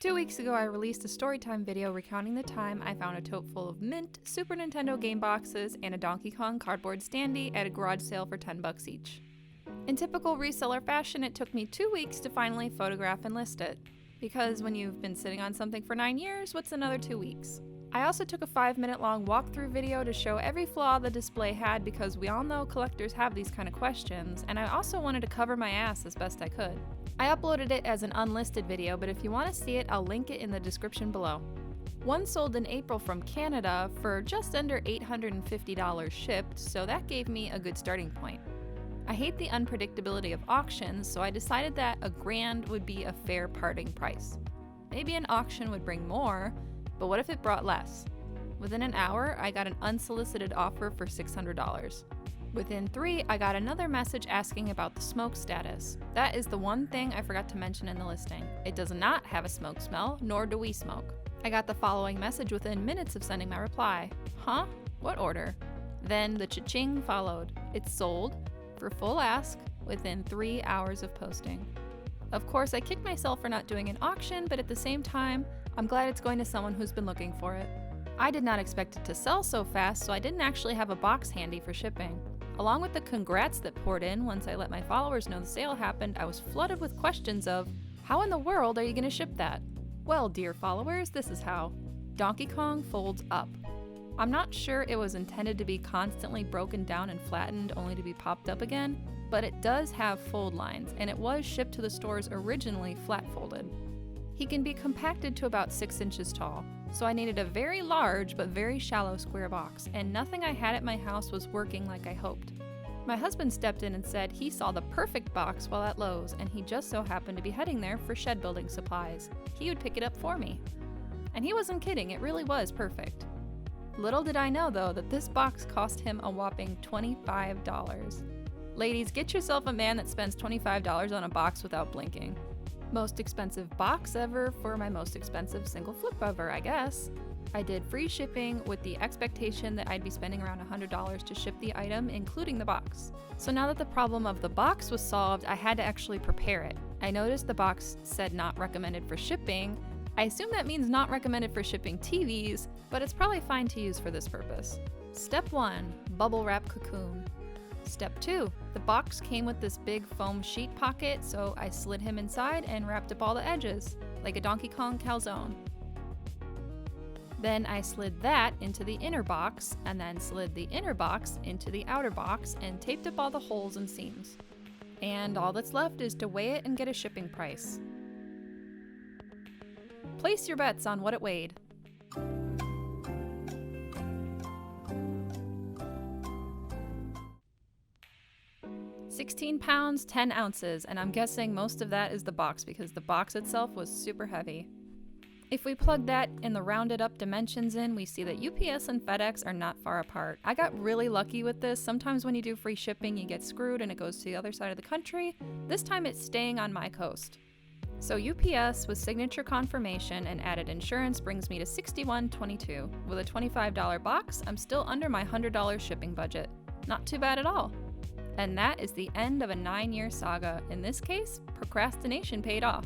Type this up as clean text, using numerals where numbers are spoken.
2 weeks ago, I released a storytime video recounting the time I found a tote full of mint, Super Nintendo game boxes, and a Donkey Kong cardboard standee at a garage sale for $10 each. In typical reseller fashion, it took me 2 weeks to finally photograph and list it. Because when you've been sitting on something for 9 years, what's another 2 weeks? I also took a 5-minute long walkthrough video to show every flaw the display had because we all know collectors have these kind of questions, and I also wanted to cover my ass as best I could. I uploaded it as an unlisted video, but if you want to see it, I'll link it in the description below. One sold in April from Canada for just under $850 shipped, so that gave me a good starting point. I hate the unpredictability of auctions, so I decided that $1,000 would be a fair parting price. Maybe an auction would bring more, but what if it brought less? Within an hour, I got an unsolicited offer for $600. Within 3, I got another message asking about the smoke status. That is the one thing I forgot to mention in the listing. It does not have a smoke smell, nor do we smoke. I got the following message within minutes of sending my reply. Huh? What order? Then the cha-ching followed. It's sold, for full ask, within 3 hours of posting. Of course, I kicked myself for not doing an auction, but at the same time, I'm glad it's going to someone who's been looking for it. I did not expect it to sell so fast, so I didn't actually have a box handy for shipping. Along with the congrats that poured in once I let my followers know the sale happened, I was flooded with questions of, how in the world are you going to ship that? Well, dear followers, this is how. Donkey Kong folds up. I'm not sure it was intended to be constantly broken down and flattened only to be popped up again, but it does have fold lines, and it was shipped to the stores originally flat folded. He can be compacted to about 6 inches tall, so I needed a very large but very shallow square box, and nothing I had at my house was working like I hoped. My husband stepped in and said he saw the perfect box while at Lowe's, and he just so happened to be heading there for shed building supplies. He would pick it up for me. And he wasn't kidding, it really was perfect. Little did I know, though, that this box cost him a whopping $25. Ladies, get yourself a man that spends $25 on a box without blinking. Most expensive box ever for my most expensive single flip ever, I guess. I did free shipping with the expectation that I'd be spending around $100 to ship the item, including the box. So now that the problem of the box was solved, I had to actually prepare it. I noticed the box said not recommended for shipping. I assume that means not recommended for shipping TVs, but it's probably fine to use for this purpose. Step 1, bubble wrap cocoon. Step 2, the box came with this big foam sheet pocket, so I slid him inside and wrapped up all the edges, like a Donkey Kong calzone. Then I slid that into the inner box, and then slid the inner box into the outer box and taped up all the holes and seams. And all that's left is to weigh it and get a shipping price. Place your bets on what it weighed. 16 pounds, 10 ounces, and I'm guessing most of that is the box because the box itself was super heavy. If we plug that and the rounded up dimensions in, we see that UPS and FedEx are not far apart. I got really lucky with this. Sometimes when you do free shipping, you get screwed and it goes to the other side of the country. This time it's staying on my coast. So UPS with signature confirmation and added insurance brings me to $61.22. With a $25 box, I'm still under my $100 shipping budget. Not too bad at all. And that is the end of a 9-year saga. In this case, procrastination paid off.